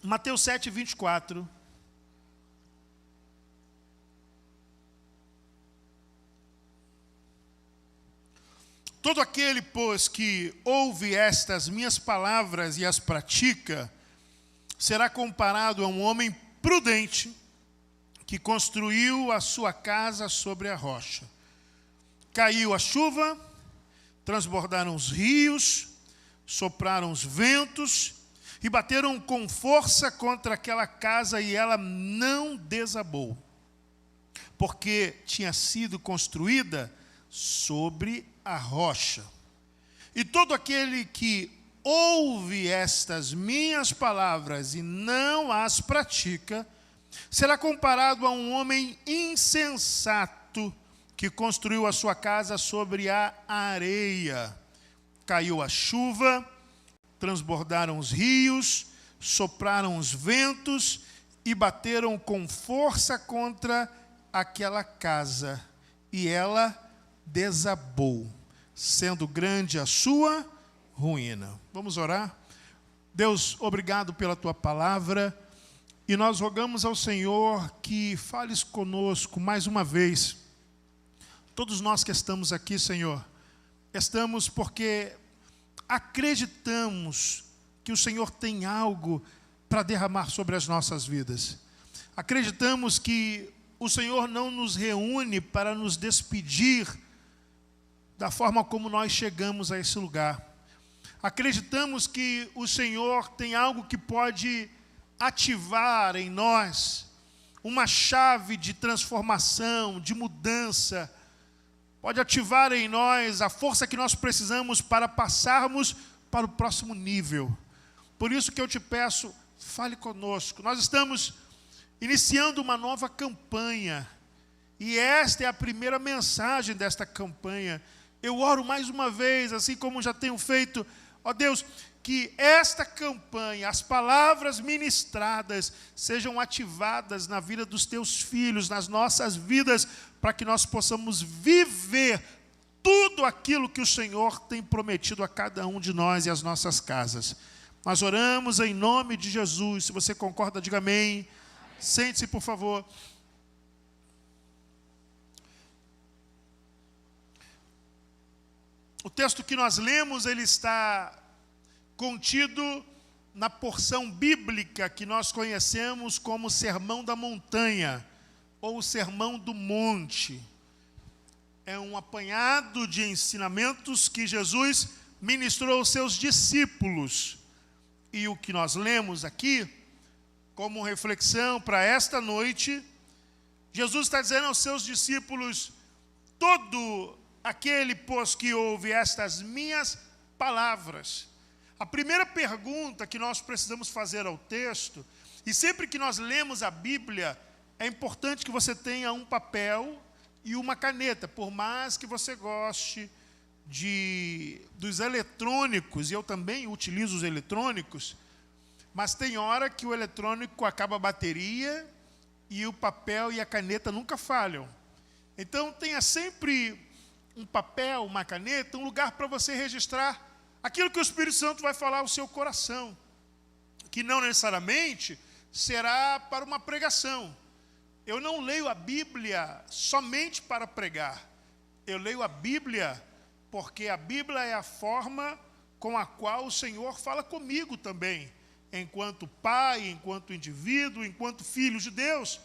Mateus 7, 24. Todo aquele, pois, que ouve estas minhas palavras e as pratica, será comparado a um homem prudente que construiu a sua casa sobre a rocha. Caiu a chuva, transbordaram os rios, sopraram os ventos e bateram com força contra aquela casa e ela não desabou, porque tinha sido construída sobre a rocha. E todo aquele que ouve estas minhas palavras e não as pratica, será comparado a um homem insensato que construiu a sua casa sobre a areia. Caiu a chuva, transbordaram os rios, sopraram os ventos e bateram com força contra aquela casa, e ela desabou, sendo grande a sua ruína. Vamos orar? Deus, obrigado pela tua palavra, e nós rogamos ao Senhor que fales conosco mais uma vez. Todos nós que estamos aqui, Senhor, estamos porque acreditamos que o Senhor tem algo para derramar sobre as nossas vidas. Acreditamos que o Senhor não nos reúne para nos despedir da forma como nós chegamos a esse lugar. Acreditamos que o Senhor tem algo que pode ativar em nós uma chave de transformação, de mudança, pode ativar em nós a força que nós precisamos para passarmos para o próximo nível. Por isso que eu te peço, fale conosco. Nós estamos iniciando uma nova campanha, e esta é a primeira mensagem desta campanha. Eu oro mais uma vez, assim como já tenho feito, ó Deus, que esta campanha, as palavras ministradas, sejam ativadas na vida dos teus filhos, nas nossas vidas, para que nós possamos viver tudo aquilo que o Senhor tem prometido a cada um de nós e às nossas casas. Nós oramos em nome de Jesus. Se você concorda, diga amém. Sente-se, por favor. O texto que nós lemos, ele está contido na porção bíblica que nós conhecemos como Sermão da Montanha, ou Sermão do Monte. É um apanhado de ensinamentos que Jesus ministrou aos seus discípulos. E o que nós lemos aqui, como reflexão para esta noite, Jesus está dizendo aos seus discípulos: todo aquele, pois, que ouve estas minhas palavras. A primeira pergunta que nós precisamos fazer ao texto, e sempre que nós lemos a Bíblia, é importante que você tenha um papel e uma caneta, por mais que você goste dos eletrônicos, e eu também utilizo os eletrônicos, mas tem hora que o eletrônico acaba a bateria e o papel e a caneta nunca falham. Então tenha sempre um papel, uma caneta, um lugar para você registrar aquilo que o Espírito Santo vai falar ao seu coração, que não necessariamente será para uma pregação. Eu não leio a Bíblia somente para pregar. Eu leio a Bíblia porque a Bíblia é a forma com a qual o Senhor fala comigo também, enquanto pai, enquanto indivíduo, enquanto filho de Deus.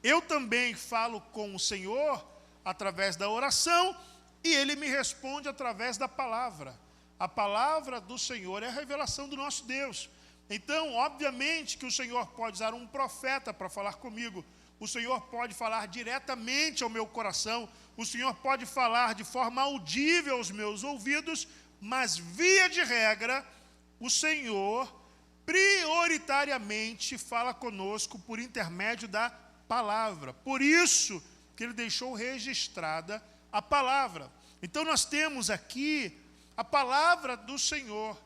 Eu também falo com o Senhor através da oração, e Ele me responde através da palavra. A palavra do Senhor é a revelação do nosso Deus. Então, obviamente que o Senhor pode usar um profeta para falar comigo. O Senhor pode falar diretamente ao meu coração. O Senhor pode falar de forma audível aos meus ouvidos. Mas, via de regra, o Senhor prioritariamente fala conosco por intermédio da palavra. Por isso que Ele deixou registrada a palavra. Então nós temos aqui a palavra do Senhor.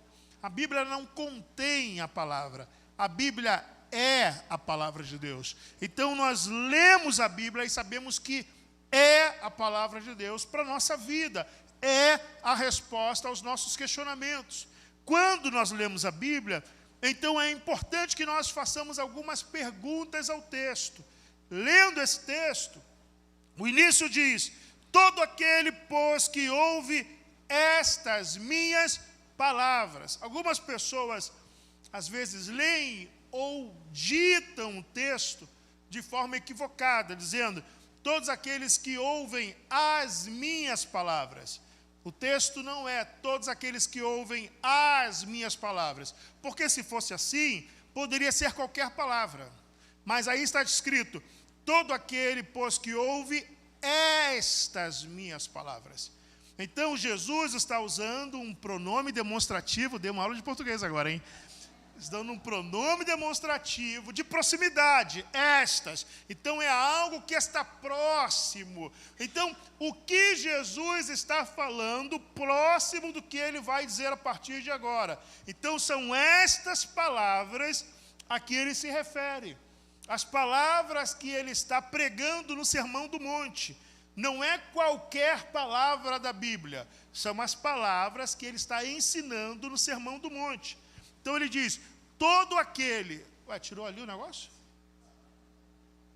A Bíblia não contém a palavra. A Bíblia é a palavra de Deus. Então nós lemos a Bíblia e sabemos que é a palavra de Deus para a nossa vida. É a resposta aos nossos questionamentos. Quando nós lemos a Bíblia, Então é importante que nós façamos algumas perguntas ao texto. Lendo esse texto, o início diz: todo aquele, pois, que ouve estas minhas palavras. Algumas pessoas, às vezes, leem ou ditam o texto de forma equivocada, dizendo: todos aqueles que ouvem as minhas palavras. O texto não é todos aqueles que ouvem as minhas palavras, porque se fosse assim, poderia ser qualquer palavra. Mas aí está escrito: todo aquele, pois, que ouve estas minhas palavras. Então Jesus está usando um pronome demonstrativo. Dei uma aula de português agora, hein? Dando um pronome demonstrativo de proximidade, estas. Então é algo que está próximo. Então, o que Jesus está falando, próximo do que ele vai dizer a partir de agora. Então, são estas palavras a que ele se refere. As palavras que ele está pregando no Sermão do Monte. Não é qualquer palavra da Bíblia. São as palavras que ele está ensinando no Sermão do Monte. Então ele diz: todo aquele... Ué, tirou ali o negócio?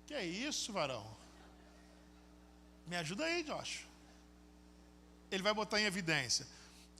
Que é isso, varão? Me ajuda aí, Josh. Ele vai botar em evidência.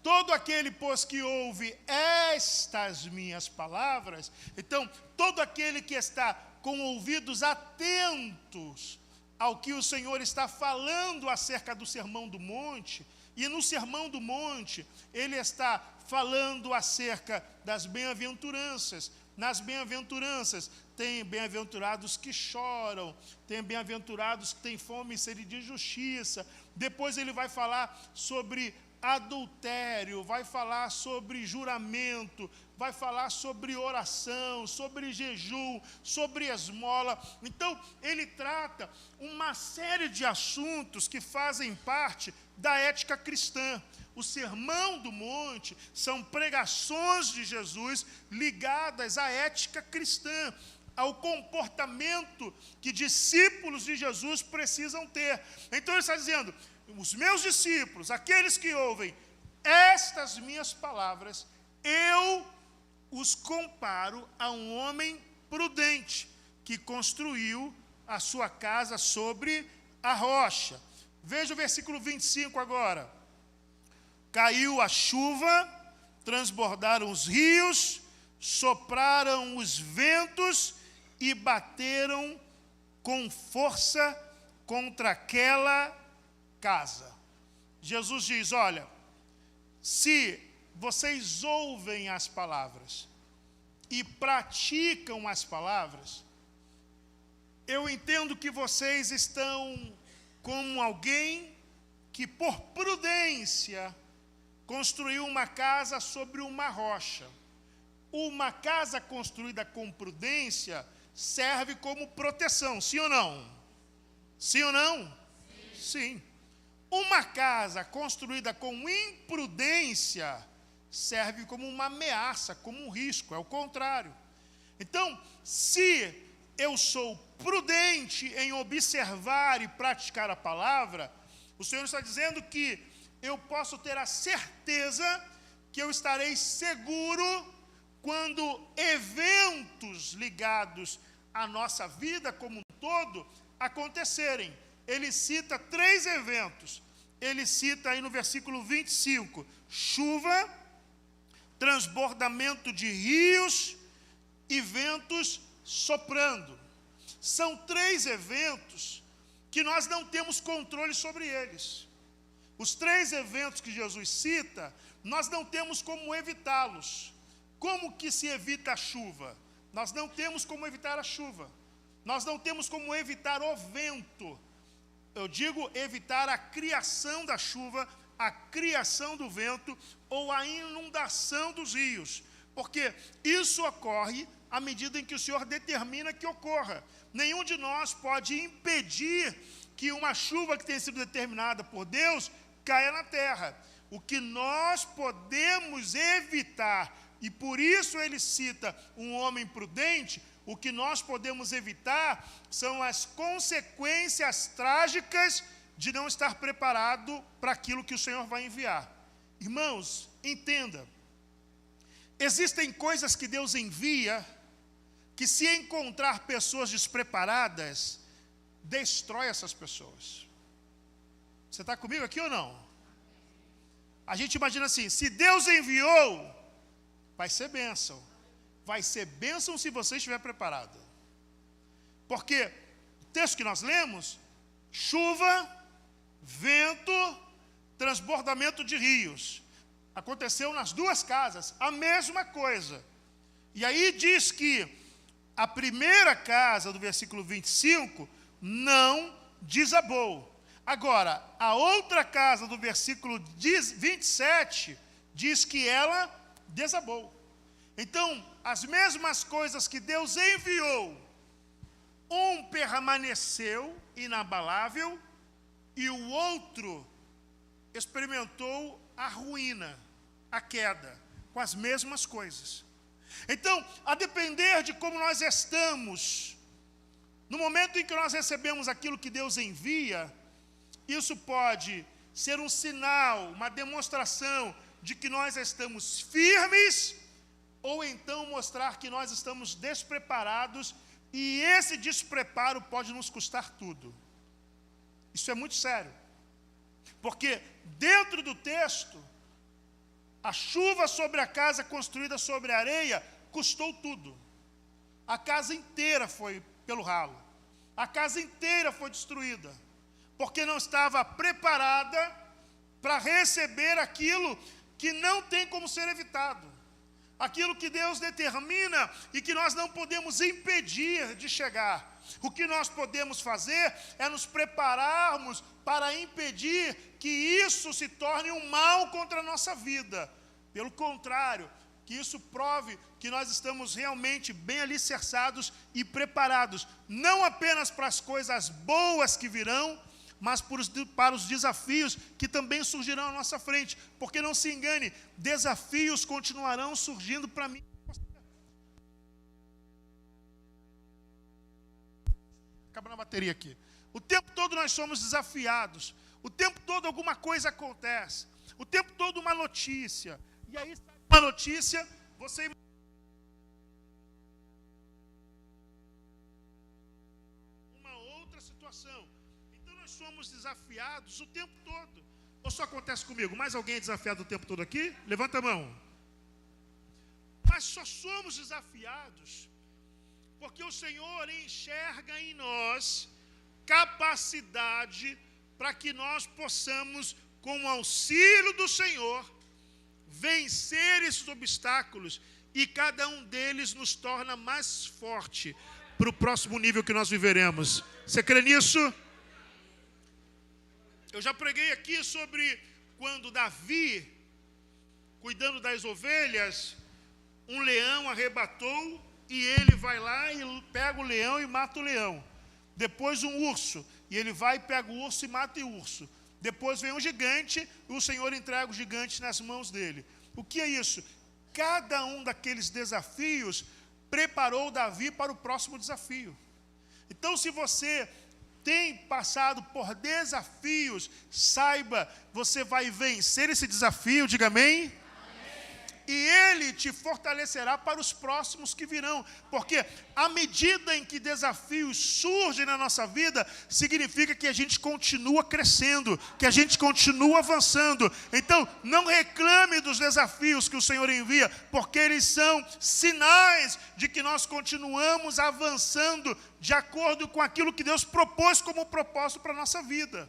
Todo aquele, pois, que ouve estas minhas palavras. Então, todo aquele que está com ouvidos atentos ao que o Senhor está falando acerca do Sermão do Monte. E no Sermão do Monte, ele está falando acerca das bem-aventuranças. Nas bem-aventuranças, tem bem-aventurados que choram, tem bem-aventurados que têm fome e sede de justiça. Depois ele vai falar sobre adultério, vai falar sobre juramento, vai falar sobre oração, sobre jejum, sobre esmola. Então, ele trata uma série de assuntos que fazem parte da ética cristã. O Sermão do Monte são pregações de Jesus ligadas à ética cristã, ao comportamento que discípulos de Jesus precisam ter. Então ele está dizendo: os meus discípulos, aqueles que ouvem estas minhas palavras, eu os comparo a um homem prudente que construiu a sua casa sobre a rocha. Veja o versículo 25 agora. Caiu a chuva, transbordaram os rios, sopraram os ventos e bateram com força contra aquela casa. Jesus diz: olha, se vocês ouvem as palavras e praticam as palavras, eu entendo que vocês estão como alguém que, por prudência, construiu uma casa sobre uma rocha. Uma casa construída com prudência serve como proteção, sim ou não? Sim ou não? Sim. Uma casa construída com imprudência serve como uma ameaça, como um risco, é o contrário. Então, se eu sou prudente em observar e praticar a palavra, o Senhor está dizendo que eu posso ter a certeza que eu estarei seguro quando eventos ligados à nossa vida como um todo acontecerem. Ele cita 3 eventos. Ele cita aí no versículo 25, chuva, transbordamento de rios e ventos soprando. São 3 eventos que nós não temos controle sobre eles. Os 3 eventos que Jesus cita, nós não temos como evitá-los. Como que se evita a chuva? Nós não temos como evitar a chuva. Nós não temos como evitar o vento. Eu digo evitar a criação da chuva, a criação do vento ou a inundação dos rios. Porque isso ocorre à medida em que o Senhor determina que ocorra. Nenhum de nós pode impedir que uma chuva que tenha sido determinada por Deus caia na terra. O que nós podemos evitar, e por isso ele cita um homem prudente, o que nós podemos evitar são as consequências trágicas de não estar preparado para aquilo que o Senhor vai enviar. Irmãos, entenda Existem coisas que Deus envia, que se encontrar pessoas despreparadas, destrói essas pessoas. Você está comigo aqui ou não? A gente imagina assim, se Deus enviou, vai ser bênção. Vai ser bênção se você estiver preparado. Porque o texto que nós lemos, chuva, vento, transbordamento de rios. Aconteceu nas duas casas, a mesma coisa. E aí diz que a primeira casa, do versículo 25, não desabou. Agora, a outra casa, do versículo 27, diz que ela desabou. Então, as mesmas coisas que Deus enviou, um permaneceu inabalável e o outro experimentou a ruína, a queda, com as mesmas coisas. Então, a depender de como nós estamos, no momento em que nós recebemos aquilo que Deus envia, isso pode ser um sinal, uma demonstração de que nós estamos firmes, ou então mostrar que nós estamos despreparados, e esse despreparo pode nos custar tudo. Isso é muito sério, porque dentro do texto, a chuva sobre a casa construída sobre a areia custou tudo. A casa inteira foi pelo ralo, a casa inteira foi destruída, porque não estava preparada para receber aquilo que não tem como ser evitado. Aquilo que Deus determina e que nós não podemos impedir de chegar. O que nós podemos fazer é nos prepararmos para impedir que isso se torne um mal contra a nossa vida. Pelo contrário, que isso prove que nós estamos realmente bem alicerçados e preparados, não apenas para as coisas boas que virão, mas para os desafios que também surgirão à nossa frente. Porque não se engane, desafios continuarão surgindo para mim. Acabando a bateria aqui. O tempo todo nós somos desafiados. O tempo todo alguma coisa acontece. O tempo todo uma notícia. E aí, uma notícia, você uma outra situação. Somos desafiados o tempo todo. Ou só acontece comigo? Mais alguém é desafiado o tempo todo aqui? Levanta a mão. Mas só somos desafiados porque o Senhor enxerga em nós capacidade para que nós possamos, com o auxílio do Senhor, vencer esses obstáculos, e cada um deles nos torna mais forte para o próximo nível que nós viveremos. Você crê nisso? Eu já preguei aqui sobre quando Davi, cuidando das ovelhas, um leão arrebatou e ele vai lá e pega o leão e mata o leão. Depois um urso, e ele vai e pega o urso e mata o urso. Depois vem um gigante e o Senhor entrega o gigante nas mãos dele. O que é isso? Cada um daqueles desafios preparou Davi para o próximo desafio. Então, se você tem passado por desafios, saiba, você vai vencer esse desafio, diga amém. E Ele te fortalecerá para os próximos que virão, porque à medida em que desafios surgem na nossa vida, significa que a gente continua crescendo, que a gente continua avançando. Então, não reclame dos desafios que o Senhor envia, porque eles são sinais de que nós continuamos avançando de acordo com aquilo que Deus propôs como propósito para a nossa vida.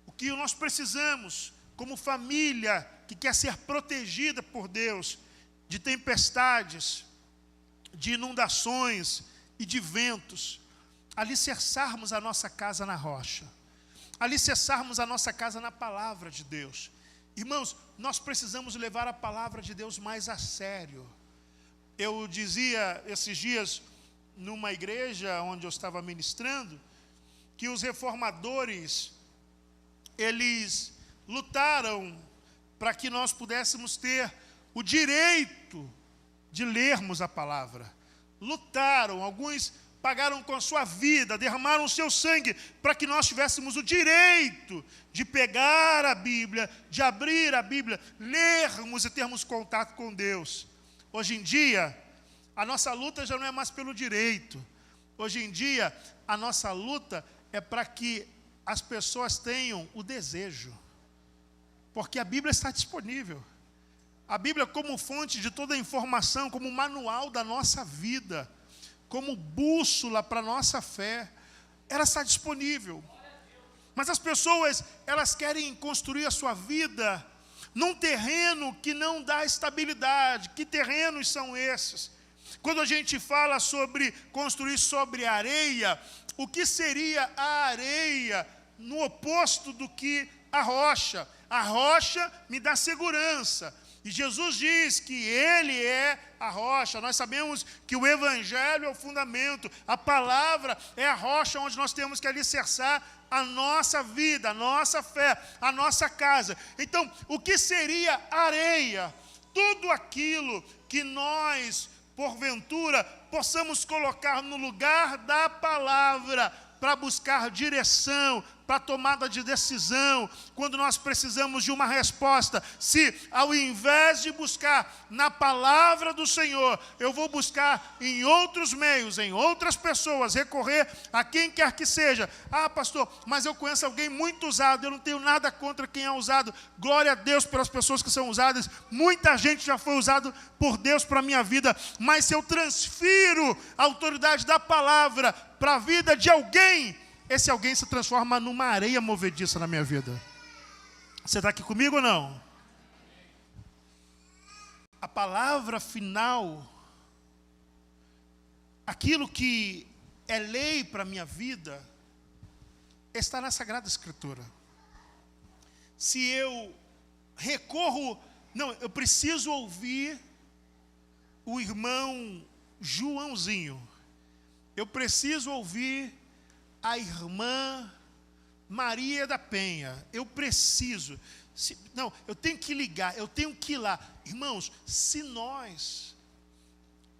O que nós precisamos, como família que quer ser protegida por Deus de tempestades, de inundações e de ventos, alicerçarmos a nossa casa na rocha, alicerçarmos a nossa casa na palavra de Deus. Irmãos, nós precisamos levar a palavra de Deus mais a sério. Eu dizia esses dias numa igreja onde eu estava ministrando, que os reformadores, eles lutaram para que nós pudéssemos ter o direito de lermos a palavra. Lutaram, alguns pagaram com a sua vida, derramaram o seu sangue, para que nós tivéssemos o direito de pegar a Bíblia, de abrir a Bíblia, lermos e termos contato com Deus. Hoje em dia, a nossa luta já não é mais pelo direito. Hoje em dia, a nossa luta é para que as pessoas tenham o desejo. Porque a Bíblia está disponível. A Bíblia como fonte de toda a informação, como manual da nossa vida, como bússola para a nossa fé, ela está disponível. Mas as pessoas, elas querem construir a sua vida num terreno que não dá estabilidade. Que terrenos são esses? Quando a gente fala sobre construir sobre areia, o que seria a areia no oposto do que a rocha? A rocha me dá segurança. E Jesus diz que Ele é a rocha. Nós sabemos que o Evangelho é o fundamento. A palavra é a rocha onde nós temos que alicerçar a nossa vida, a nossa fé, a nossa casa. Então, o que seria areia? Tudo aquilo que nós, porventura, possamos colocar no lugar da palavra para buscar direção, para tomada de decisão, quando nós precisamos de uma resposta. Se ao invés de buscar na palavra do Senhor, eu vou buscar em outros meios, em outras pessoas, recorrer a quem quer que seja. Ah, pastor, mas eu conheço alguém muito usado, eu não tenho nada contra quem é usado. Glória a Deus pelas pessoas que são usadas. Muita gente já foi usado por Deus para a minha vida, mas se eu transfiro a autoridade da palavra para a vida de alguém, esse alguém se transforma numa areia movediça na minha vida. Você está aqui comigo ou não? A palavra final, aquilo que é lei para a minha vida, está na Sagrada Escritura. Se eu recorro, não, eu preciso ouvir o irmão Joãozinho, eu preciso ouvir a irmã Maria da Penha, eu preciso, não, eu tenho que ligar, eu tenho que ir lá. Irmãos, se nós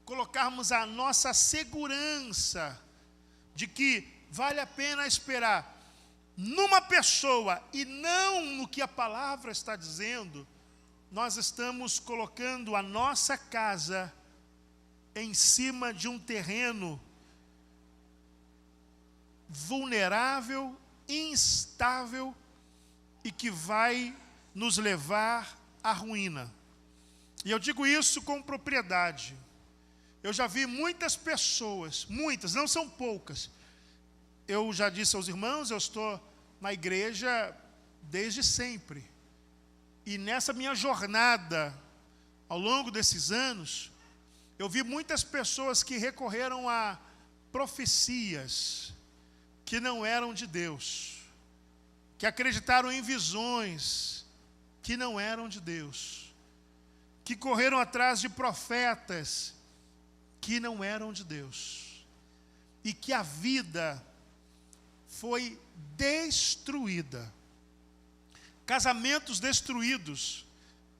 colocarmos a nossa segurança de que vale a pena esperar numa pessoa e não no que a palavra está dizendo, nós estamos colocando a nossa casa em cima de um terreno vulnerável, instável e que vai nos levar à ruína. E eu digo isso com propriedade. Eu já vi muitas pessoas, muitas, não são poucas. Eu já disse aos irmãos, eu estou na igreja desde sempre. E nessa minha jornada, ao longo desses anos, eu vi muitas pessoas que recorreram a profecias que não eram de Deus, que acreditaram em visões que não eram de Deus, que correram atrás de profetas que não eram de Deus, e que a vida foi destruída. Casamentos destruídos,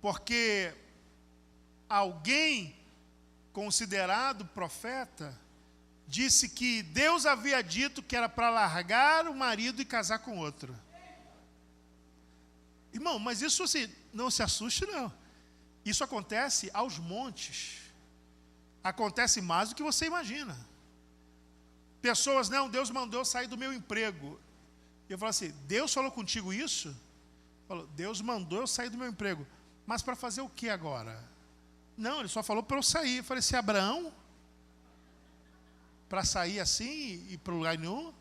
porque alguém considerado profeta disse que Deus havia dito que era para largar o marido e casar com outro. Irmão, mas isso assim, não se assuste não. Isso acontece aos montes. Acontece mais do que você imagina. Pessoas, não, Deus mandou eu sair do meu emprego. E eu falo assim, Deus falou contigo isso? Falou, Deus mandou eu sair do meu emprego. Mas para fazer o que agora? Não, Ele só falou para eu sair. Eu falei assim, Abraão, para sair assim e ir para lugar nenhum?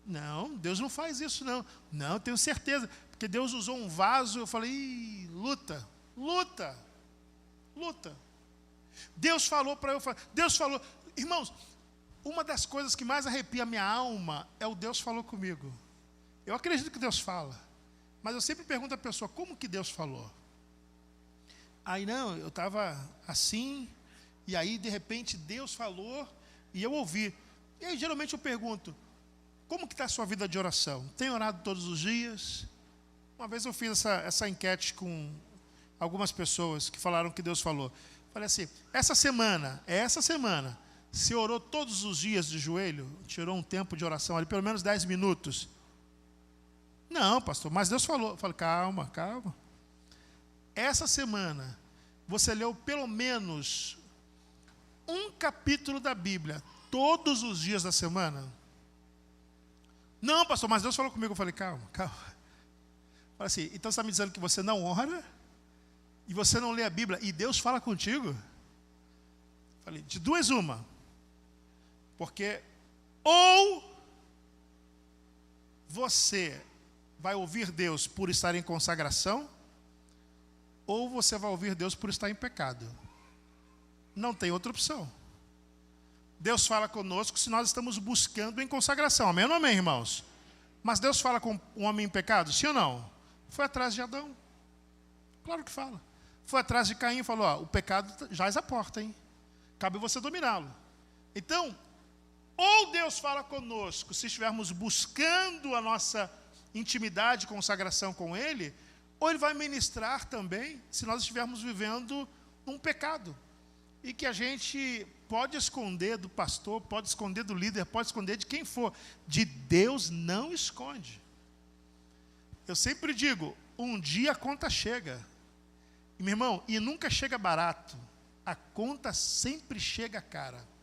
Não, Deus não faz isso não. Não, eu tenho certeza. Porque Deus usou um vaso, eu falei, luta. Deus falou para eu falar. Deus falou. Irmãos, uma das coisas que mais arrepia a minha alma é o Deus falou comigo. Eu acredito que Deus fala. Mas eu sempre pergunto à pessoa, como que Deus falou? Aí não, eu estava assim, e aí de repente Deus falou, e eu ouvi. E aí geralmente eu pergunto, como que está a sua vida de oração? Tem orado todos os dias? Uma vez eu fiz essa enquete com algumas pessoas que falaram que Deus falou. Falei assim, essa semana, Você orou todos os dias de joelho? Tirou um tempo de oração ali, pelo menos 10 minutos? Não, pastor, mas Deus falou. Eu falei, calma, calma. Essa semana, você leu pelo menos um capítulo da Bíblia, todos os dias da semana? Não, pastor, mas Deus falou comigo. Eu falei, calma, calma. Falei assim, então você está me dizendo que você não ora? E você não lê a Bíblia? E Deus fala contigo? Falei, de duas uma. Porque ou você vai ouvir Deus por estar em consagração, ou você vai ouvir Deus por estar em pecado. Não tem outra opção. Deus fala conosco se nós estamos buscando em consagração. Amém ou não amém, irmãos? Mas Deus fala com um homem em pecado? Sim ou não? Foi atrás de Adão. Claro que fala. Foi atrás de Caim e falou, ó, o pecado jaz à porta, hein? Cabe você dominá-lo. Então, ou Deus fala conosco se estivermos buscando a nossa intimidade e consagração com Ele, ou Ele vai ministrar também se nós estivermos vivendo um pecado. E que a gente pode esconder do pastor, pode esconder do líder, pode esconder de quem for. De Deus não esconde. Eu sempre digo, um dia a conta chega. E, meu irmão, e nunca chega barato. A conta sempre chega cara.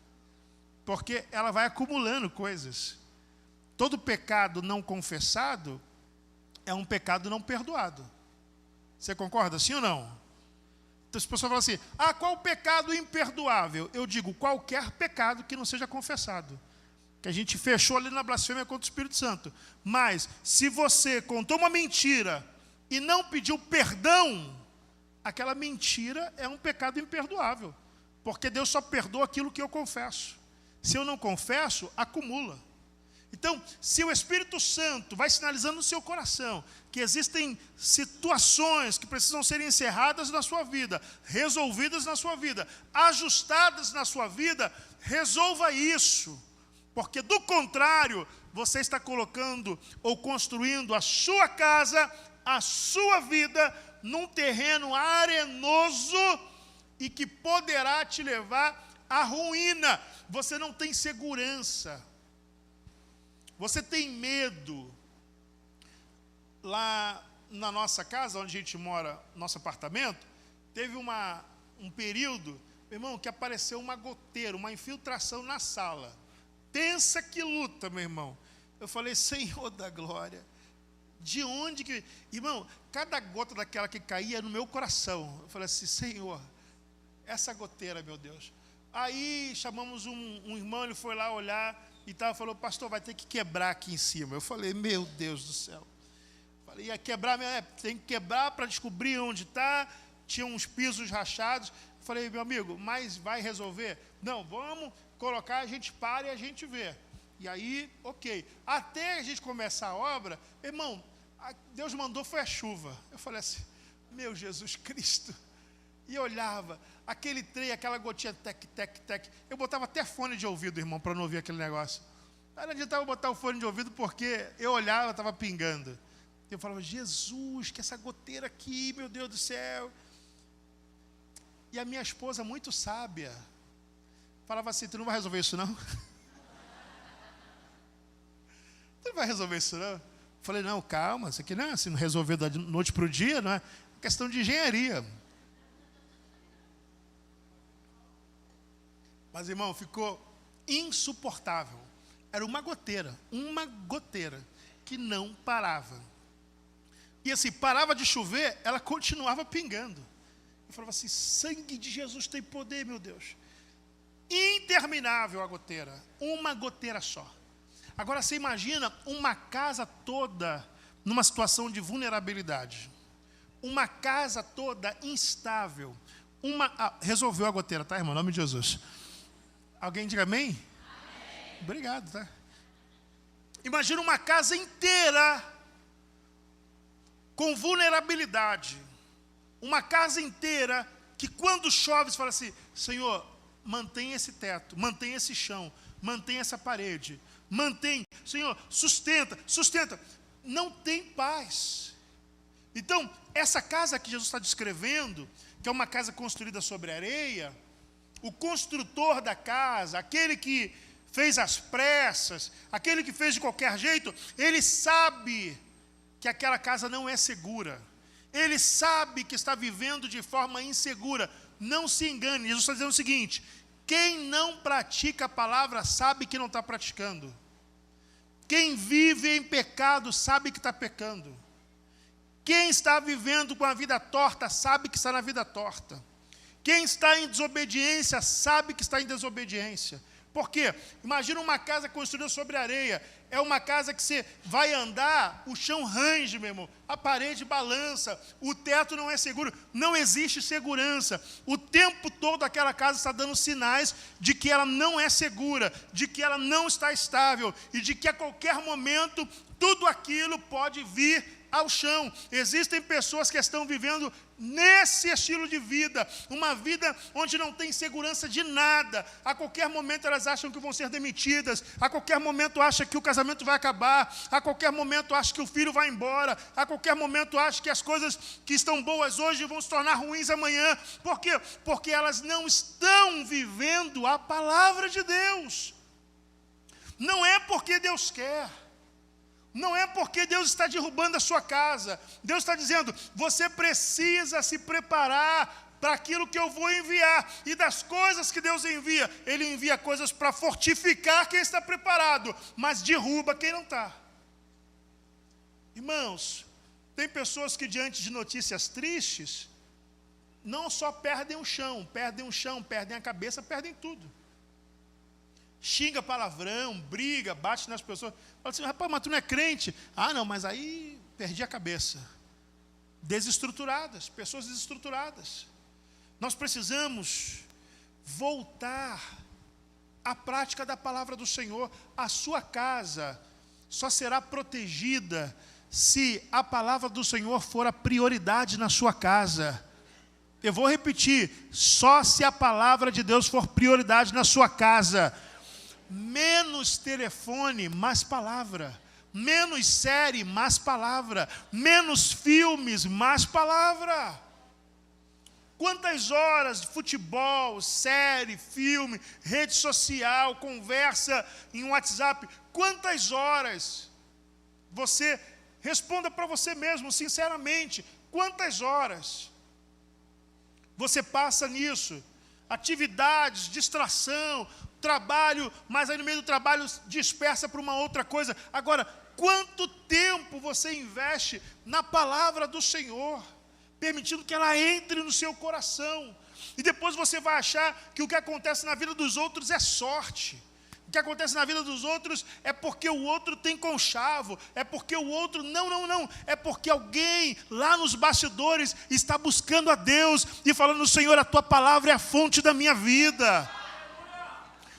Porque ela vai acumulando coisas. Todo pecado não confessado é um pecado não perdoado. Você concorda, sim ou não? Então as pessoas falam assim, qual o pecado imperdoável? Eu digo, qualquer pecado que não seja confessado. Que a gente fechou ali na blasfêmia contra o Espírito Santo. Mas, se você contou uma mentira e não pediu perdão, aquela mentira é um pecado imperdoável. Porque Deus só perdoa aquilo que eu confesso. Se eu não confesso, acumula. Então, se o Espírito Santo vai sinalizando no seu coração que existem situações que precisam ser encerradas na sua vida, resolvidas na sua vida, ajustadas na sua vida, resolva isso. Porque, do contrário, você está colocando ou construindo a sua casa, a sua vida, num terreno arenoso e que poderá te levar à ruína. Você não tem segurança. Você tem medo. Lá na nossa casa, onde a gente mora, nosso apartamento, teve um período, meu irmão, que apareceu uma goteira, uma infiltração na sala. Pensa que luta, meu irmão. Eu falei, Senhor da glória, de onde que... Irmão, cada gota daquela que caía no meu coração. Eu falei assim, Senhor, essa goteira, meu Deus. Aí chamamos um irmão, ele foi lá olhar e falou, pastor, vai ter que quebrar aqui em cima. Eu falei, meu Deus do céu. Falei, ia quebrar, tem que quebrar para descobrir onde está. Tinha uns pisos rachados. Eu falei, meu amigo, mas vai resolver? Não, vamos colocar, a gente para e a gente vê. E aí, ok. Até a gente começar a obra, irmão, Deus mandou foi a chuva. Eu falei assim, meu Jesus Cristo. E olhava, aquele trem, aquela gotinha, tec, tec, tec. Eu botava até fone de ouvido, irmão, para não ouvir aquele negócio. Aí não adiantava botar o fone de ouvido, porque eu olhava, estava pingando. Eu falava, Jesus, que essa goteira aqui, meu Deus do céu. E a minha esposa, muito sábia, falava assim, tu não vai resolver isso não? Tu não vai resolver isso não? Eu falei, não, calma, isso aqui não é assim, não resolver da noite para o dia, não é questão de engenharia. Mas, irmão, ficou insuportável. Era uma goteira que não parava. E assim, parava de chover, ela continuava pingando. Eu falava assim, sangue de Jesus tem poder, meu Deus. Interminável a goteira, uma goteira só. Agora você imagina uma casa toda numa situação de vulnerabilidade. Uma casa toda instável. Resolveu a goteira, tá, irmão? Em nome de Jesus. Alguém diga amém? Amém. Obrigado, tá? Imagina uma casa inteira com vulnerabilidade. Uma casa inteira que quando chove você fala assim, Senhor, mantém esse teto, mantém esse chão, mantém essa parede, mantém, Senhor, sustenta. Não tem paz. Então, essa casa que Jesus está descrevendo, que é uma casa construída sobre areia, o construtor da casa, aquele que fez às pressas, aquele que fez de qualquer jeito, ele sabe que aquela casa não é segura. Ele sabe que está vivendo de forma insegura. Não se engane. Jesus está dizendo o seguinte: quem não pratica a palavra sabe que não está praticando. Quem vive em pecado sabe que está pecando. Quem está vivendo com a vida torta sabe que está na vida torta. Quem está em desobediência sabe que está em desobediência. Por quê? Imagina uma casa construída sobre areia. É uma casa que você vai andar, o chão range, meu irmão. A parede balança, o teto não é seguro. Não existe segurança. O tempo todo aquela casa está dando sinais de que ela não é segura, de que ela não está estável e de que a qualquer momento tudo aquilo pode vir ao chão. Existem pessoas que estão vivendo nesse estilo de vida, uma vida onde não tem segurança de nada. A qualquer momento elas acham que vão ser demitidas, a qualquer momento acham que o casamento vai acabar, a qualquer momento acham que o filho vai embora, a qualquer momento acham que as coisas que estão boas hoje vão se tornar ruins amanhã. Por quê? Porque elas não estão vivendo a palavra de Deus. Não é porque Deus quer. Não é porque Deus está derrubando a sua casa. Deus está dizendo: você precisa se preparar para aquilo que eu vou enviar. E das coisas que Deus envia, Ele envia coisas para fortificar quem está preparado, mas derruba quem não está. Irmãos, tem pessoas que diante de notícias tristes, não só perdem o chão, perdem a cabeça, perdem tudo. Xinga palavrão, briga, bate nas pessoas. Fala assim: rapaz, mas tu não é crente? Ah, não, mas aí perdi a cabeça. Desestruturadas, pessoas desestruturadas. Nós precisamos voltar à prática da palavra do Senhor. A sua casa só será protegida se a palavra do Senhor for a prioridade na sua casa. Eu vou repetir: só se a palavra de Deus for prioridade na sua casa. Menos telefone, mais palavra. Menos série, mais palavra. Menos filmes, mais palavra. Quantas horas de futebol, série, filme, rede social, conversa em WhatsApp, quantas horas? Você responda para você mesmo, sinceramente, quantas horas você passa nisso? Atividades, distração, trabalho, mas aí no meio do trabalho dispersa para uma outra coisa. Agora, quanto tempo você investe na palavra do Senhor, permitindo que ela entre no seu coração? E depois você vai achar que o que acontece na vida dos outros é sorte. O que acontece na vida dos outros é porque o outro tem conchavo, é porque o outro... Não. É porque alguém lá nos bastidores está buscando a Deus e falando: Senhor, a tua palavra é a fonte da minha vida.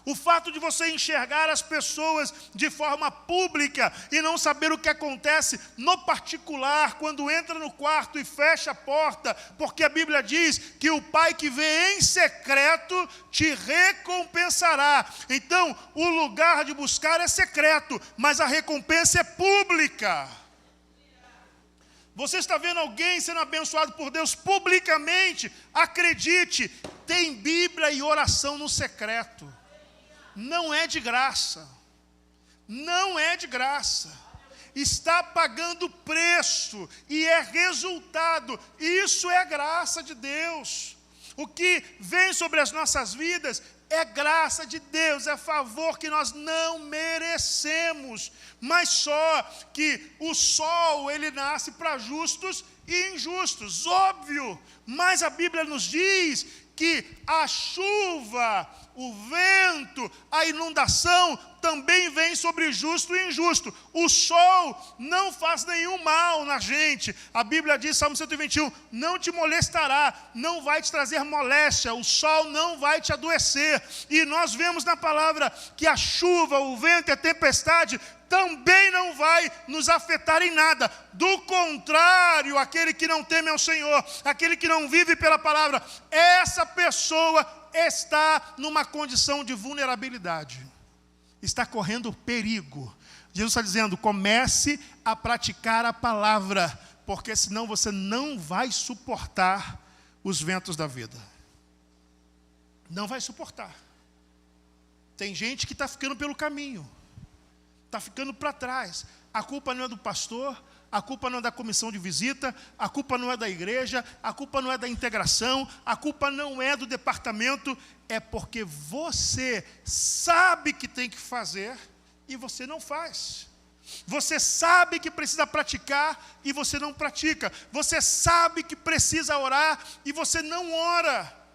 O fato de você enxergar as pessoas de forma pública e não saber o que acontece no particular, quando entra no quarto e fecha a porta, porque a Bíblia diz que o Pai que vê em secreto te recompensará. Então, o lugar de buscar é secreto, mas a recompensa é pública. Você está vendo alguém sendo abençoado por Deus publicamente? Acredite, tem Bíblia e oração no secreto. Não é de graça. Não é de graça. Está pagando preço e é resultado. Isso é graça de Deus. O que vem sobre as nossas vidas é graça de Deus, é favor que nós não merecemos. Mas só que o sol, ele nasce para justos e injustos, óbvio. Mas a Bíblia nos diz que a chuva, o vento, a inundação também vem sobre justo e injusto. O sol não faz nenhum mal na gente. A Bíblia diz, Salmo 121, não te molestará, não vai te trazer moléstia, o sol não vai te adoecer. E nós vemos na palavra que a chuva, o vento e a tempestade também não vai nos afetar em nada. Do contrário, aquele que não teme ao Senhor, aquele que não vive pela palavra, essa pessoa está numa condição de vulnerabilidade, está correndo perigo. Jesus está dizendo: comece a praticar a palavra, porque senão você não vai suportar os ventos da vida. não vai suportar. Tem gente que está ficando pelo caminho, está ficando para trás. A culpa não é do pastor, a culpa não é da comissão de visita, a culpa não é da igreja, a culpa não é da integração, a culpa não é do departamento, é porque você sabe que tem que fazer e você não faz. Você sabe que precisa praticar e você não pratica. Você sabe que precisa orar e você não ora.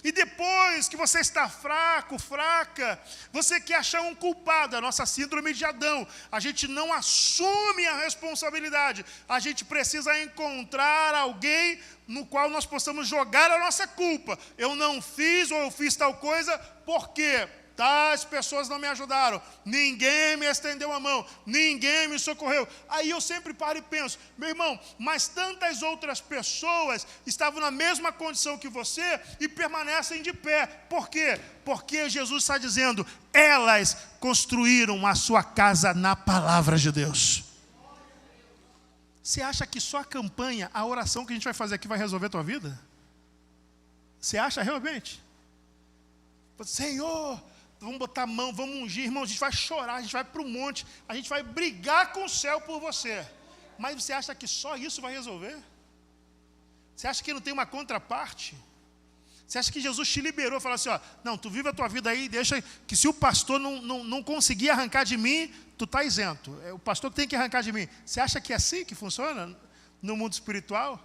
E depois que você está fraco, fraca, você quer achar um culpado, a nossa síndrome de Adão. A gente não assume a responsabilidade. A gente precisa encontrar alguém no qual nós possamos jogar a nossa culpa. Eu não fiz ou eu fiz tal coisa, por quê? Tais pessoas não me ajudaram, ninguém me estendeu a mão, ninguém me socorreu. Aí eu sempre paro e penso, meu irmão, mas tantas outras pessoas estavam na mesma condição que você e permanecem de pé. Por quê? Porque Jesus está dizendo, elas construíram a sua casa na palavra de Deus. Você acha que só a campanha, a oração que a gente vai fazer aqui vai resolver a tua vida? Você acha realmente? Senhor, vamos botar a mão, vamos ungir, irmão, a gente vai chorar, a gente vai para o monte, a gente vai brigar com o céu por você. Mas você acha que só isso vai resolver? Você acha que não tem uma contraparte? Você acha que Jesus te liberou, falou assim, ó, não, tu vive a tua vida aí, deixa que se o pastor não conseguir arrancar de mim, tu está isento. É o pastor que tem que arrancar de mim. Você acha que é assim que funciona no mundo espiritual?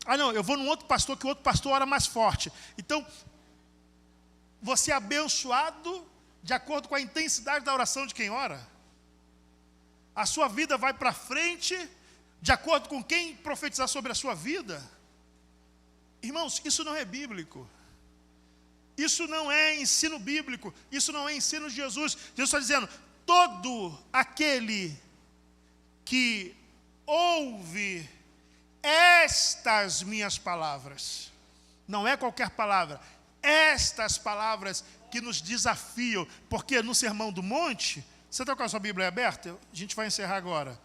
Ah, não, eu vou num outro pastor, que o outro pastor ora mais forte. Então, você é abençoado de acordo com a intensidade da oração de quem ora. A sua vida vai para frente de acordo com quem profetizar sobre a sua vida. Irmãos, isso não é bíblico. Isso não é ensino bíblico. Isso não é ensino de Jesus. Jesus está dizendo, todo aquele que ouve estas minhas palavras, não é qualquer palavra, estas palavras que nos desafiam, porque no Sermão do Monte, você está com a sua Bíblia aberta? A gente vai encerrar agora.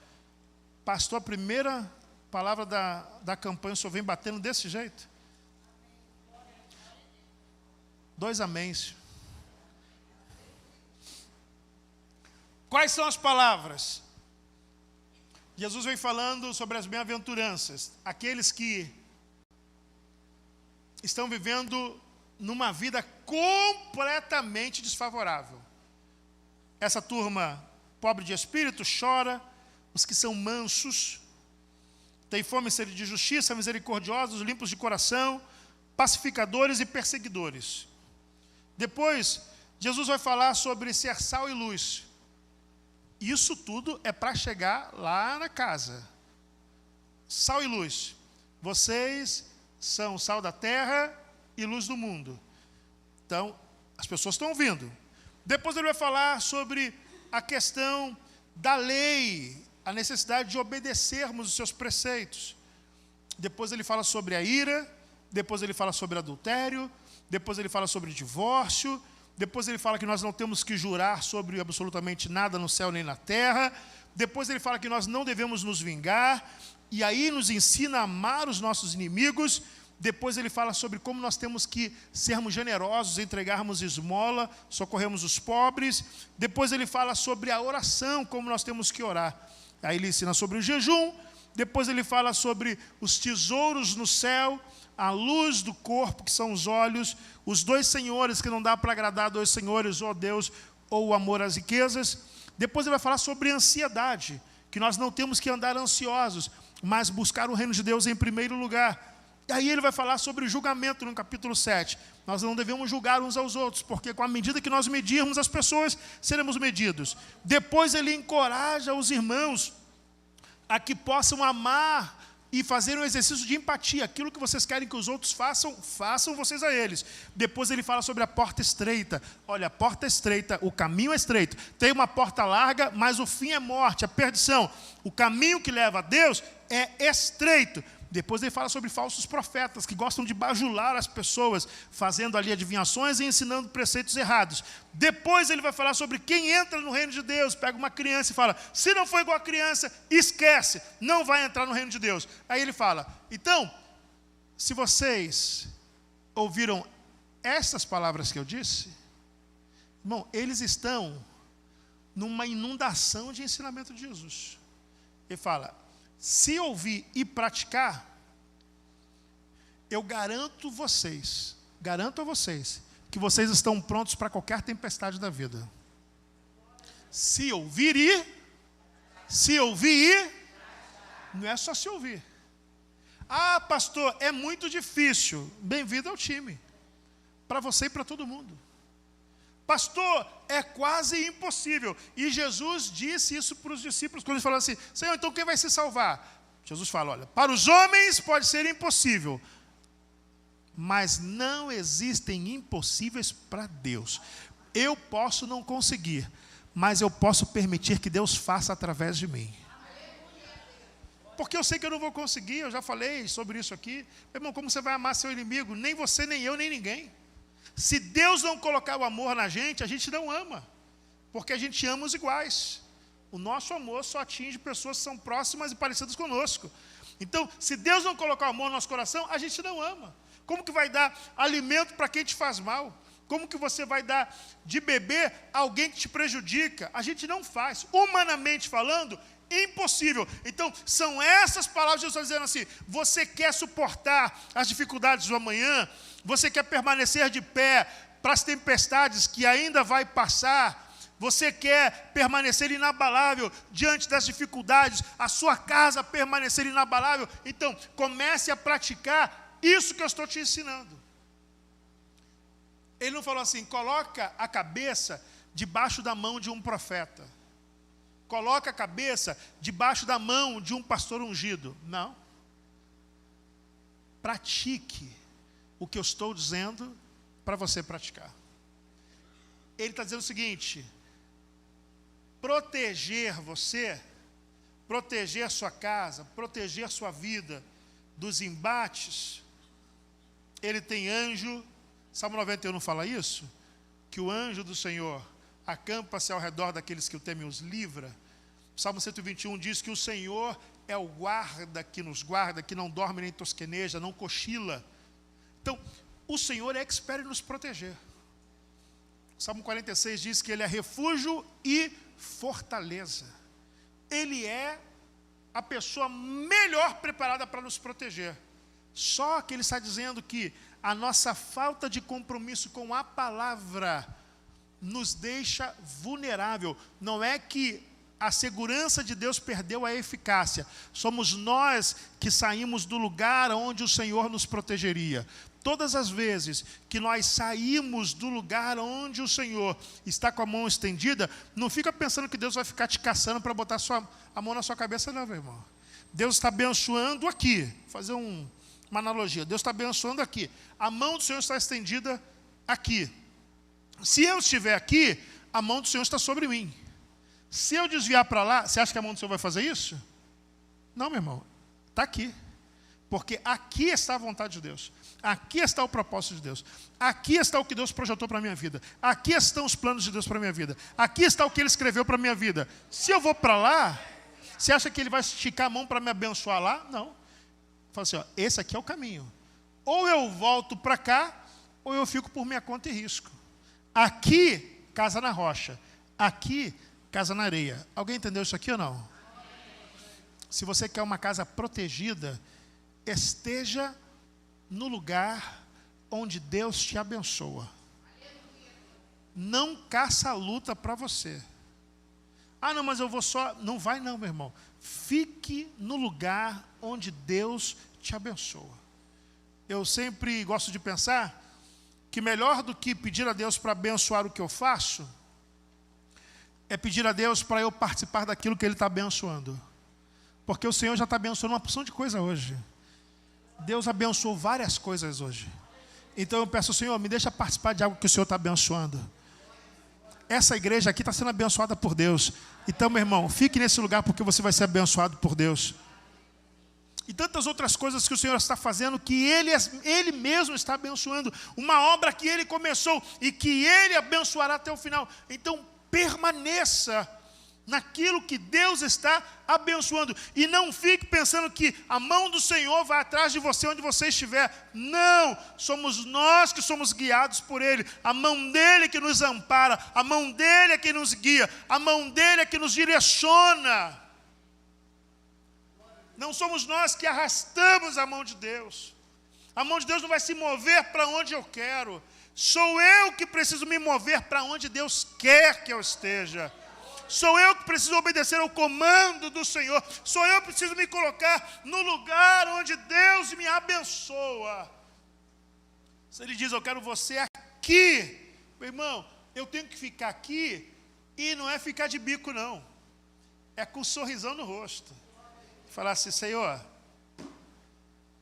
Pastor, a primeira palavra da campanha, o senhor vem batendo desse jeito? 2 améns. Quais são as palavras? Jesus vem falando sobre as bem-aventuranças, aqueles que estão vivendo numa vida completamente desfavorável. Essa turma pobre de espírito chora, os que são mansos, têm fome e sede de justiça, misericordiosos, limpos de coração, pacificadores e perseguidores. Depois, Jesus vai falar sobre ser sal e luz. Isso tudo é para chegar lá na casa. Sal e luz. Vocês são sal da terra e luz do mundo. Então, as pessoas estão ouvindo. Depois ele vai falar sobre a questão da lei, a necessidade de obedecermos os seus preceitos. Depois ele fala sobre a ira, depois ele fala sobre adultério, depois ele fala sobre divórcio, depois ele fala que nós não temos que jurar sobre absolutamente nada no céu nem na terra, depois ele fala que nós não devemos nos vingar, e aí nos ensina a amar os nossos inimigos. Depois ele fala sobre como nós temos que sermos generosos, entregarmos esmola, socorrermos os pobres. Depois ele fala sobre a oração, como nós temos que orar. Aí ele ensina sobre o jejum. Depois ele fala sobre os tesouros no céu, a luz do corpo, que são os olhos, os 2 senhores, que não dá para agradar 2 senhores, ou Deus, ou o amor às riquezas. Depois ele vai falar sobre ansiedade, que nós não temos que andar ansiosos, mas buscar o reino de Deus em primeiro lugar. E aí ele vai falar sobre julgamento no capítulo 7. Nós não devemos julgar uns aos outros, porque com a medida que nós medirmos as pessoas, seremos medidos. Depois ele encoraja os irmãos a que possam amar e fazer um exercício de empatia. Aquilo que vocês querem que os outros façam, façam vocês a eles. Depois ele fala sobre a porta estreita. Olha, a porta é estreita, o caminho é estreito. Tem uma porta larga, mas o fim é morte, a perdição. O caminho que leva a Deus é estreito. Depois ele fala sobre falsos profetas, que gostam de bajular as pessoas, fazendo ali adivinhações e ensinando preceitos errados. Depois ele vai falar sobre quem entra no reino de Deus. Pega uma criança e fala, se não for igual a criança, esquece, não vai entrar no reino de Deus. Aí ele fala, então, se vocês ouviram essas palavras que eu disse, irmão, eles estão numa inundação de ensinamento de Jesus. Ele fala, se ouvir e praticar, eu garanto a vocês, que vocês estão prontos para qualquer tempestade da vida. Se ouvir e, não é só se ouvir. Ah, pastor, é muito difícil. Bem-vindo ao time. Para você e para todo mundo. Pastor, é quase impossível. E Jesus disse isso para os discípulos, quando eles falaram assim, Senhor, então quem vai se salvar? Jesus fala, olha, para os homens pode ser impossível, mas não existem impossíveis para Deus. Eu posso não conseguir, mas eu posso permitir que Deus faça através de mim. Porque eu sei que eu não vou conseguir, eu já falei sobre isso aqui. Meu irmão, como você vai amar seu inimigo? Nem você, nem eu, nem ninguém. Se Deus não colocar o amor na gente, a gente não ama. Porque a gente ama os iguais. O nosso amor só atinge pessoas que são próximas e parecidas conosco. Então, se Deus não colocar o amor no nosso coração, a gente não ama. Como que vai dar alimento para quem te faz mal? Como que você vai dar de beber a alguém que te prejudica? A gente não faz. Humanamente falando, impossível. Então, são essas palavras que Jesus está dizendo assim, você quer suportar as dificuldades do amanhã? Você quer permanecer de pé para as tempestades que ainda vai passar? Você quer permanecer inabalável diante das dificuldades? A sua casa permanecer inabalável? Então, comece a praticar isso que eu estou te ensinando. Ele não falou assim, coloca a cabeça debaixo da mão de um profeta. Coloca a cabeça debaixo da mão de um pastor ungido. Não. Pratique o que eu estou dizendo para você praticar. Ele está dizendo o seguinte, proteger você, proteger sua casa, proteger sua vida dos embates, ele tem anjo. Salmo 91 não fala isso? Que o anjo do Senhor acampa-se ao redor daqueles que o temem, os livra. Salmo 121 diz que o Senhor é o guarda que nos guarda, que não dorme nem tosqueneja, não cochila. Então, o Senhor é expert em nos proteger. Salmo 46 diz que Ele é refúgio e fortaleza. Ele é a pessoa melhor preparada para nos proteger. Só que Ele está dizendo que a nossa falta de compromisso com a palavra nos deixa vulnerável. Não é que a segurança de Deus perdeu a eficácia. Somos nós que saímos do lugar onde o Senhor nos protegeria. Todas as vezes que nós saímos do lugar onde o Senhor está com a mão estendida, não fica pensando que Deus vai ficar te caçando para botar a mão na sua cabeça, não, meu irmão. Deus está abençoando aqui. Vou fazer uma analogia. Deus está abençoando aqui. A mão do Senhor está estendida aqui. Se eu estiver aqui, a mão do Senhor está sobre mim. Se eu desviar para lá, você acha que a mão do Senhor vai fazer isso? Não, meu irmão. Está aqui. Porque aqui está a vontade de Deus. Aqui está o propósito de Deus. Aqui está o que Deus projetou para a minha vida. Aqui estão os planos de Deus para a minha vida. Aqui está o que Ele escreveu para a minha vida. Se eu vou para lá, você acha que Ele vai esticar a mão para me abençoar lá? Não. Fala assim, ó, esse aqui é o caminho. Ou eu volto para cá, ou eu fico por minha conta e risco. Aqui, casa na rocha. Aqui, casa na areia. Alguém entendeu isso aqui ou não? Se você quer uma casa protegida, esteja no lugar onde Deus te abençoa. Não caça a luta para você. Ah, não, mas eu vou só... Não vai não, meu irmão. Fique no lugar onde Deus te abençoa. Eu sempre gosto de pensar que melhor do que pedir a Deus para abençoar o que eu faço, é pedir a Deus para eu participar daquilo que Ele está abençoando. Porque o Senhor já está abençoando uma porção de coisa hoje. Deus abençoou várias coisas hoje. Então eu peço ao Senhor, me deixa participar de algo que o Senhor está abençoando. Essa igreja aqui está sendo abençoada por Deus. Então, meu irmão, fique nesse lugar porque você vai ser abençoado por Deus. E tantas outras coisas que o Senhor está fazendo, que Ele mesmo está abençoando. Uma obra que Ele começou e que Ele abençoará até o final. Então, permaneça naquilo que Deus está abençoando. E não fique pensando que a mão do Senhor vai atrás de você onde você estiver. Não, somos nós que somos guiados por Ele. A mão dEle que nos ampara, a mão dEle é que nos guia, a mão dEle é que nos direciona. Não somos nós que arrastamos a mão de Deus. A mão de Deus não vai se mover para onde eu quero. Sou eu que preciso me mover para onde Deus quer que eu esteja. Sou eu que preciso obedecer ao comando do Senhor. Sou eu que preciso me colocar no lugar onde Deus me abençoa. Se Ele diz, eu quero você aqui, meu irmão, eu tenho que ficar aqui, e não é ficar de bico não, é com um sorrisão no rosto. Falar assim, Senhor,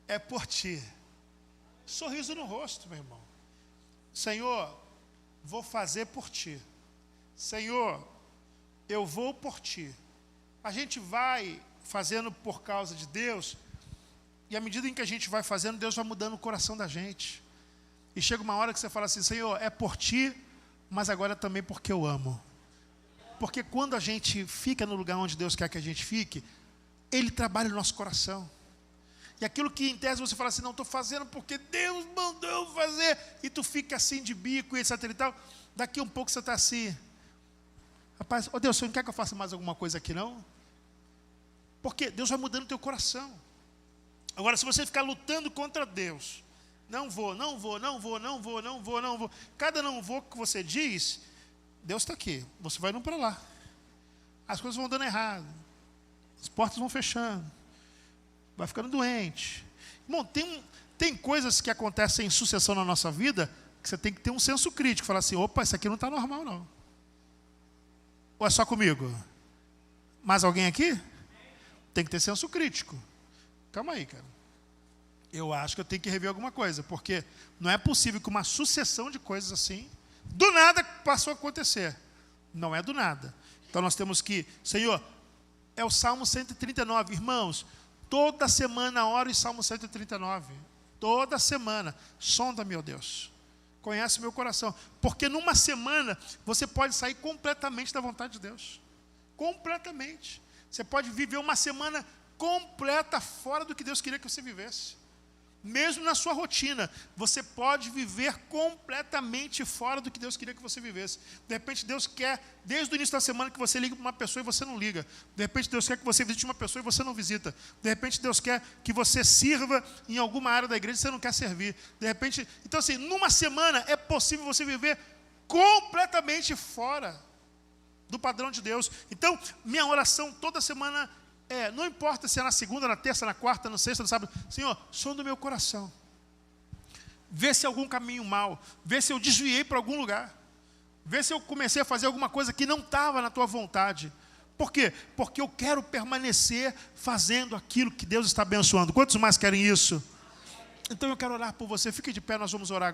é por Ti. Sorriso no rosto, meu irmão. Senhor, vou fazer por Ti. Senhor, eu vou por Ti. A gente vai fazendo por causa de Deus, e à medida em que a gente vai fazendo, Deus vai mudando o coração da gente. E chega uma hora que você fala assim, Senhor, é por Ti, mas agora também porque eu amo. Porque quando a gente fica no lugar onde Deus quer que a gente fique, Ele trabalha no nosso coração. E aquilo que em tese você fala assim, não, estou fazendo porque Deus mandou eu fazer, e tu fica assim de bico, e etc e tal, daqui um pouco você está assim, rapaz, oh Deus, você não quer que eu faça mais alguma coisa aqui não? Porque Deus vai mudando o teu coração. Agora, se você ficar lutando contra Deus, não vou, cada não vou que você diz, Deus está aqui, você vai indo para lá. As coisas vão dando errado, as portas vão fechando, vai ficando doente. Irmão, tem coisas que acontecem em sucessão na nossa vida, que você tem que ter um senso crítico, falar assim, opa, isso aqui não está normal não. Ou é só comigo? Mais alguém aqui? Tem que ter senso crítico. Calma aí, cara. Eu acho que eu tenho que rever alguma coisa, porque não é possível que uma sucessão de coisas assim, do nada passou a acontecer. Não é do nada. Então nós temos que, Senhor, é o Salmo 139, irmãos, toda semana oro em Salmo 139. Toda semana. Sonda-me, ó Deus. Conhece meu coração. Porque numa semana você pode sair completamente da vontade de Deus. Completamente. Você pode viver uma semana completa fora do que Deus queria que você vivesse. Mesmo na sua rotina, você pode viver completamente fora do que Deus queria que você vivesse. De repente Deus quer, desde o início da semana, que você ligue para uma pessoa e você não liga. De repente Deus quer que você visite uma pessoa e você não visita. De repente Deus quer que você sirva em alguma área da igreja e você não quer servir. De repente, então assim, numa semana é possível você viver completamente fora do padrão de Deus. Então, minha oração toda semana não importa se é na segunda, na terça, na quarta, na sexta, no sábado. Senhor, sonda o meu coração. Vê se é algum caminho mau. Vê se eu desviei para algum lugar. Vê se eu comecei a fazer alguma coisa que não estava na tua vontade. Por quê? Porque eu quero permanecer fazendo aquilo que Deus está abençoando. Quantos mais querem isso? Então eu quero orar por você. Fique de pé, nós vamos orar.